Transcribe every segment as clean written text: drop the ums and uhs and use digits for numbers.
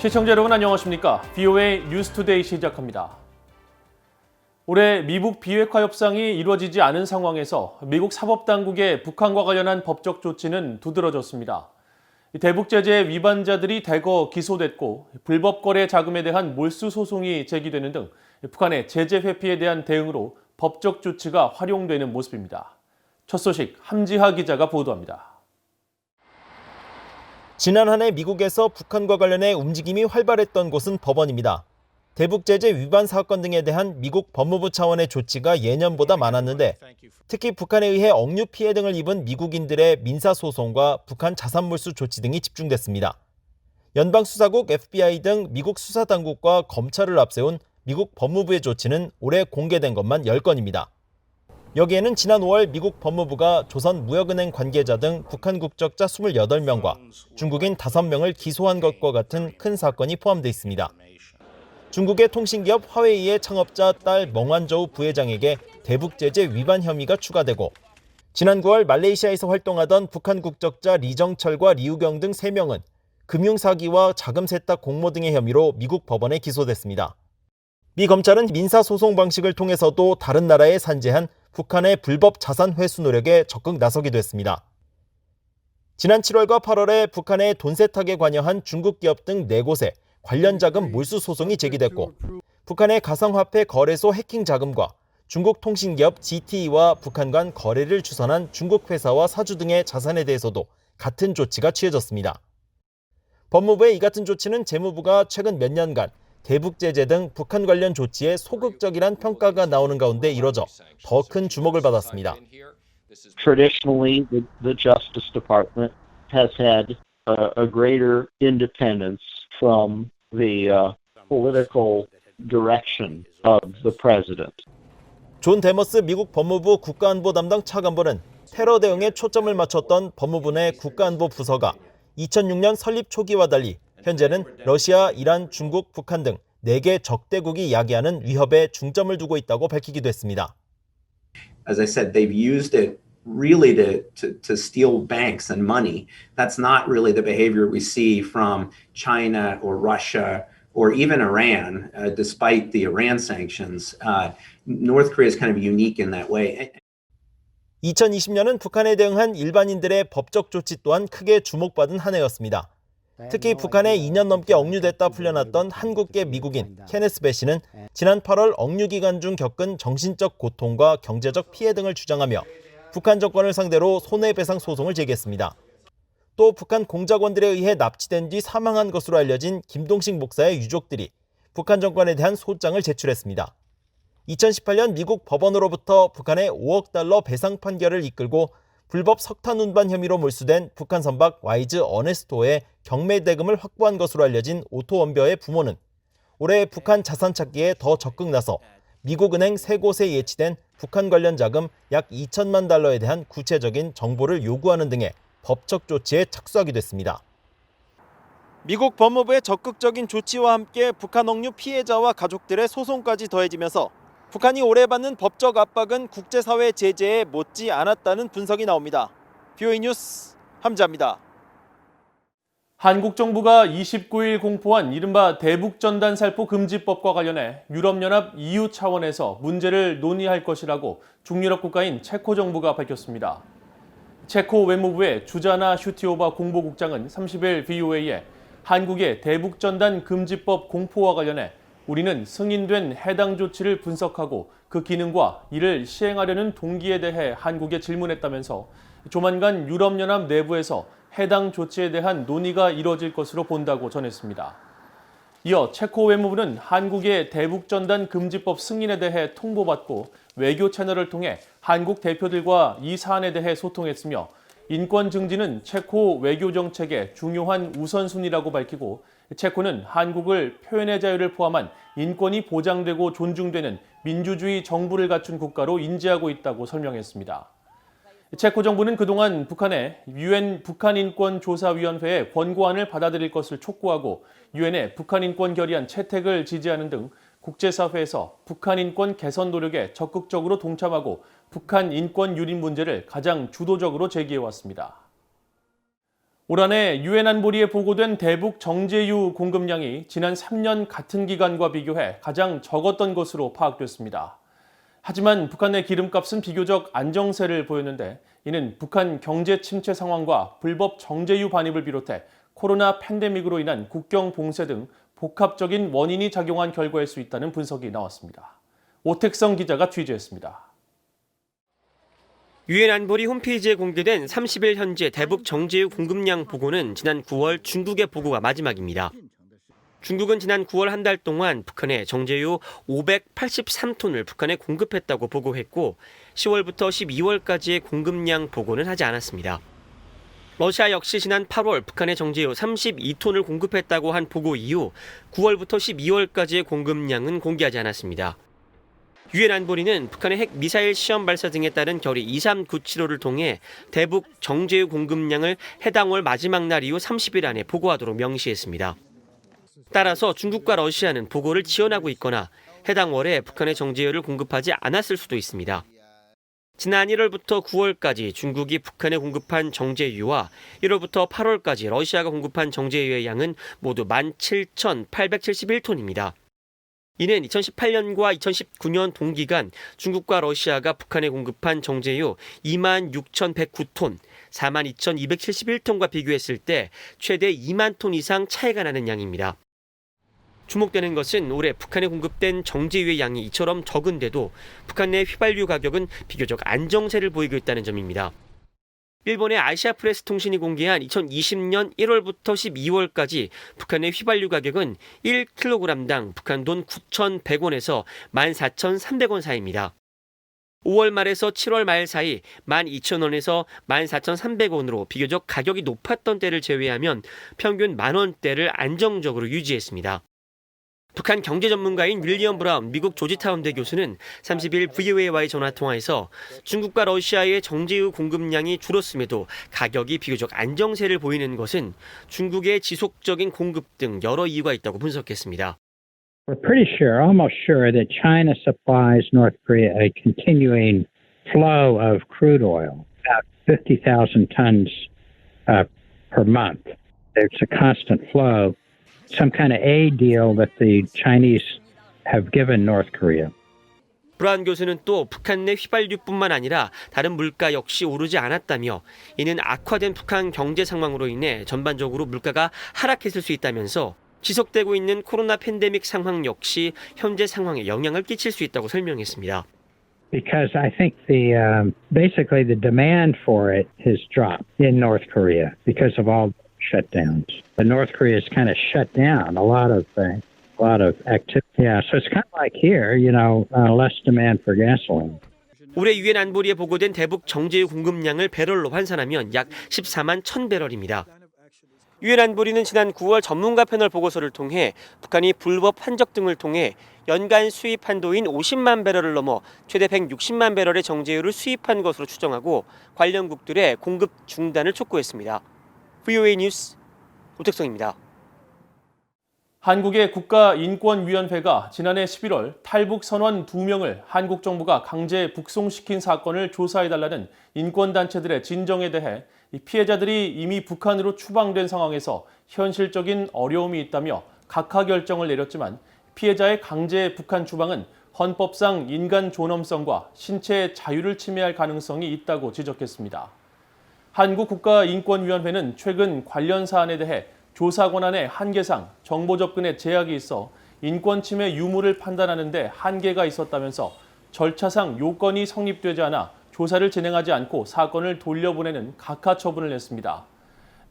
시청자 여러분 안녕하십니까? VOA 뉴스투데이 시작합니다. 올해 미국 비핵화 협상이 이루어지지 않은 상황에서 미국 사법당국의 북한과 관련한 법적 조치는 두드러졌습니다. 대북 제재 위반자들이 대거 기소됐고 불법 거래 자금에 대한 몰수 소송이 제기되는 등 북한의 제재 회피에 대한 대응으로 법적 조치가 활용되는 모습입니다. 첫 소식 함지하 기자가 보도합니다. 지난 한 해 미국에서 북한과 관련해 움직임이 활발했던 곳은 법원입니다. 대북 제재 위반 사건 등에 대한 미국 법무부 차원의 조치가 예년보다 많았는데 특히 북한에 의해 억류 피해 등을 입은 미국인들의 민사소송과 북한 자산몰수 조치 등이 집중됐습니다. 연방수사국 FBI 등 미국 수사당국과 검찰을 앞세운 미국 법무부의 조치는 올해 공개된 것만 10건입니다. 여기에는 지난 5월 미국 법무부가 조선무역은행 관계자 등 북한 국적자 28명과 중국인 5명을 기소한 것과 같은 큰 사건이 포함되어 있습니다. 중국의 통신기업 화웨이의 창업자 딸 멍완저우 부회장에게 대북 제재 위반 혐의가 추가되고 지난 9월 말레이시아에서 활동하던 북한 국적자 리정철과 리우경 등 3명은 금융사기와 자금 세탁 공모 등의 혐의로 미국 법원에 기소됐습니다. 미 검찰은 민사소송 방식을 통해서도 다른 나라에 산재한 북한의 불법 자산 회수 노력에 적극 나서기도 했습니다. 지난 7월과 8월에 북한의 돈 세탁에 관여한 중국 기업 등 4곳에 관련 자금 몰수 소송이 제기됐고 북한의 가상화폐 거래소 해킹 자금과 중국 통신기업 GTE와 북한 간 거래를 주선한 중국 회사와 사주 등의 자산에 대해서도 같은 조치가 취해졌습니다. 법무부의 이 같은 조치는 재무부가 최근 몇 년간 대북 제재 등 북한 관련 조치에 소극적이란 평가가 나오는 가운데 이뤄져 더 큰 주목을 받았습니다. Traditionally, the Justice Department has had a greater independence from the political direction of the president. 존 데머스 미국 법무부 국가안보 담당 차관보는 테러 대응에 초점을 맞췄던 법무부 내 국가안보 부서가 2006년 설립 초기와 달리 현재는 러시아, 이란, 중국, 북한 등 4개 적대국이 야기하는 위협에 중점을 두고 있다고 밝히기도 했습니다. As I said, they've used it really to steal banks and money. That's not really the behavior we see from China or Russia or even Iran, despite the Iran sanctions. North Korea is kind of unique in that way. 2020년은 북한에 대응한 일반인들의 법적 조치 또한 크게 주목받은 한 해였습니다. 특히 북한에 2년 넘게 억류됐다 풀려났던 한국계 미국인 케네스 배 씨는 지난 8월 억류 기간 중 겪은 정신적 고통과 경제적 피해 등을 주장하며 북한 정권을 상대로 손해배상 소송을 제기했습니다. 또 북한 공작원들에 의해 납치된 뒤 사망한 것으로 알려진 김동식 목사의 유족들이 북한 정권에 대한 소장을 제출했습니다. 2018년 미국 법원으로부터 북한의 5억 달러 배상 판결을 이끌고 불법 석탄 운반 혐의로 몰수된 북한 선박 와이즈 어네스토의 경매 대금을 확보한 것으로 알려진 오토 원벼의 부모는 올해 북한 자산 찾기에 더 적극 나서 미국 은행 3곳에 예치된 북한 관련 자금 약 2천만 달러에 대한 구체적인 정보를 요구하는 등의 법적 조치에 착수하기도 했습니다. 미국 법무부의 적극적인 조치와 함께 북한 억류 피해자와 가족들의 소송까지 더해지면서 북한이 올해 받는 법적 압박은 국제사회 제재에 못지 않았다는 분석이 나옵니다. VOA 뉴스 함지하입니다. 한국 정부가 29일 공포한 이른바 대북전단 살포 금지법과 관련해 유럽연합 EU 차원에서 문제를 논의할 것이라고 중유럽 국가인 체코 정부가 밝혔습니다. 체코 외무부의 주자나 슈티오바 공보국장은 30일 VOA에 한국의 대북전단 금지법 공포와 관련해 우리는 승인된 해당 조치를 분석하고 그 기능과 이를 시행하려는 동기에 대해 한국에 질문했다면서 조만간 유럽연합 내부에서 해당 조치에 대한 논의가 이뤄질 것으로 본다고 전했습니다. 이어 체코 외무부는 한국의 대북전단 금지법 승인에 대해 통보받고 외교 채널을 통해 한국 대표들과 이 사안에 대해 소통했으며 인권 증진은 체코 외교 정책의 중요한 우선순위라고 밝히고 체코는 한국을 표현의 자유를 포함한 인권이 보장되고 존중되는 민주주의 정부를 갖춘 국가로 인지하고 있다고 설명했습니다. 체코 정부는 그동안 북한의 UN 북한인권조사위원회의 권고안을 받아들일 것을 촉구하고 유엔의 북한인권 결의안 채택을 지지하는 등 국제사회에서 북한인권 개선 노력에 적극적으로 동참하고 북한 인권 유린 문제를 가장 주도적으로 제기해왔습니다. 올 한해 유엔 안보리에 보고된 대북 정제유 공급량이 지난 3년 같은 기간과 비교해 가장 적었던 것으로 파악됐습니다. 하지만 북한 내 기름값은 비교적 안정세를 보였는데 이는 북한 경제 침체 상황과 불법 정제유 반입을 비롯해 코로나 팬데믹으로 인한 국경 봉쇄 등 복합적인 원인이 작용한 결과일 수 있다는 분석이 나왔습니다. 오택성 기자가 취재했습니다. 유엔 안보리 홈페이지에 공개된 30일 현재 대북 정제유 공급량 보고는 지난 9월 중국의 보고가 마지막입니다. 중국은 지난 9월 한 달 동안 북한에 정제유 583톤을 북한에 공급했다고 보고했고 10월부터 12월까지의 공급량 보고는 하지 않았습니다. 러시아 역시 지난 8월 북한에 정제유 32톤을 공급했다고 한 보고 이후 9월부터 12월까지의 공급량은 공개하지 않았습니다. 유엔 안보리는 북한의 핵 미사일 시험 발사 등에 따른 결의 23975를 통해 대북 정제유 공급량을 해당 월 마지막 날 이후 30일 안에 보고하도록 명시했습니다. 따라서 중국과 러시아는 보고를 지연하고 있거나 해당 월에 북한의 정제유를 공급하지 않았을 수도 있습니다. 지난 1월부터 9월까지 중국이 북한에 공급한 정제유와 1월부터 8월까지 러시아가 공급한 정제유의 양은 모두 17,871톤입니다. 이는 2018년과 2019년 동기간 중국과 러시아가 북한에 공급한 정제유 26,109톤, 42,271톤과 비교했을 때 최대 2만 톤 이상 차이가 나는 양입니다. 주목되는 것은 올해 북한에 공급된 정제유의 양이 이처럼 적은데도 북한 내 휘발유 가격은 비교적 안정세를 보이고 있다는 점입니다. 일본의 아시아프레스 통신이 공개한 2020년 1월부터 12월까지 북한의 휘발유 가격은 1kg당 북한 돈 9,100원에서 14,300원 사이입니다. 5월 말에서 7월 말 사이 12,000원에서 14,300원으로 비교적 가격이 높았던 때를 제외하면 평균 만원대를 안정적으로 유지했습니다. 북한 경제 전문가인 윌리엄 브라운 미국 조지타운대 교수는 30일 VOA와의 전화통화에서 중국과 러시아의 정제유 공급량이 줄었음에도 가격이 비교적 안정세를 보이는 것은 중국의 지속적인 공급 등 여러 이유가 있다고 분석했습니다. We're pretty sure, almost sure, that China supplies North Korea a continuing flow of crude oil, about 50,000 tons per month. There's a constant flow. Some kind of aid deal that the Chinese have given North Korea. 브라운 교수는 또 북한 내 휘발유뿐만 아니라 다른 물가 역시 오르지 않았다며 이는 악화된 북한 경제 상황으로 인해 전반적으로 물가가 하락했을 수 있다면서 지속되고 있는 코로나 팬데믹 상황 역시 현재 상황에 영향을 끼칠 수 있다고 설명했습니다. Because I think basically the demand for it has dropped in North Korea because of all shutdowns. But North Korea has kind of shut down a lot of activity. Yeah, so it's kind of like here, less demand for gasoline. 올해 유엔 안보리에 보고된 대북 정제유 공급량을 배럴로 환산하면 약 14만 1,000배럴입니다. 유엔 안보리는 지난 9월 전문가 패널 보고서를 통해 북한이 불법 환적 등을 통해 연간 수입 한도인 50만 배럴을 넘어 최대 160만 배럴의 정제유를 수입한 것으로 추정하고 관련국들의 공급 중단을 촉구했습니다. VOA 뉴스 오택성입니다. 한국의 국가인권위원회가 지난해 11월 탈북 선원 2명을 한국 정부가 강제 북송시킨 사건을 조사해달라는 인권단체들의 진정에 대해 피해자들이 이미 북한으로 추방된 상황에서 현실적인 어려움이 있다며 각하 결정을 내렸지만 피해자의 강제 북한 추방은 헌법상 인간 존엄성과 신체의 자유를 침해할 가능성이 있다고 지적했습니다. 한국국가인권위원회는 최근 관련 사안에 대해 조사 권한의 한계상 정보 접근에 제약이 있어 인권 침해 유무를 판단하는 데 한계가 있었다면서 절차상 요건이 성립되지 않아 조사를 진행하지 않고 사건을 돌려보내는 각하 처분을 냈습니다.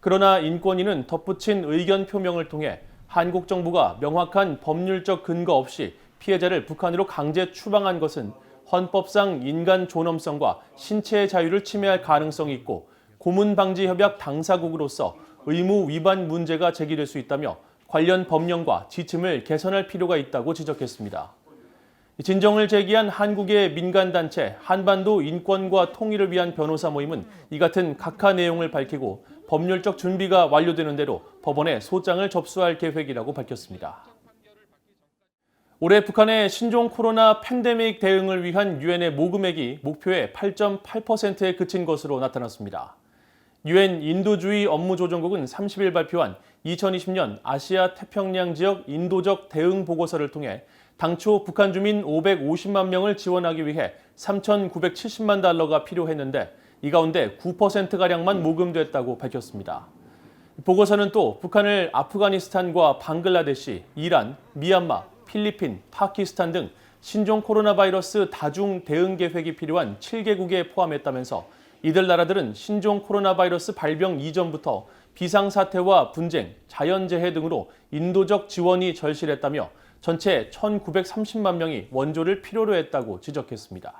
그러나 인권위는 덧붙인 의견 표명을 통해 한국 정부가 명확한 법률적 근거 없이 피해자를 북한으로 강제 추방한 것은 헌법상 인간 존엄성과 신체의 자유를 침해할 가능성이 있고 고문방지협약 당사국으로서 의무 위반 문제가 제기될 수 있다며 관련 법령과 지침을 개선할 필요가 있다고 지적했습니다. 진정을 제기한 한국의 민간단체 한반도 인권과 통일을 위한 변호사 모임은 이 같은 각하 내용을 밝히고 법률적 준비가 완료되는 대로 법원에 소장을 접수할 계획이라고 밝혔습니다. 올해 북한의 신종 코로나 팬데믹 대응을 위한 유엔의 모금액이 목표의 8.8%에 그친 것으로 나타났습니다. 유엔 인도주의 업무조정국은 30일 발표한 2020년 아시아 태평양 지역 인도적 대응 보고서를 통해 당초 북한 주민 550만 명을 지원하기 위해 3,970만 달러가 필요했는데 이 가운데 9%가량만 모금됐다고 밝혔습니다. 보고서는 또 북한을 아프가니스탄과 방글라데시, 이란, 미얀마, 필리핀, 파키스탄 등 신종 코로나 바이러스 다중 대응 계획이 필요한 7개국에 포함했다면서 이들 나라들은 신종 코로나 바이러스 발병 이전부터 비상사태와 분쟁, 자연재해 등으로 인도적 지원이 절실했다며 전체 1,930만 명이 원조를 필요로 했다고 지적했습니다.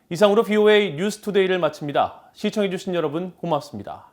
이상으로 VOA 뉴스투데이를 마칩니다. 시청해주신 여러분 고맙습니다.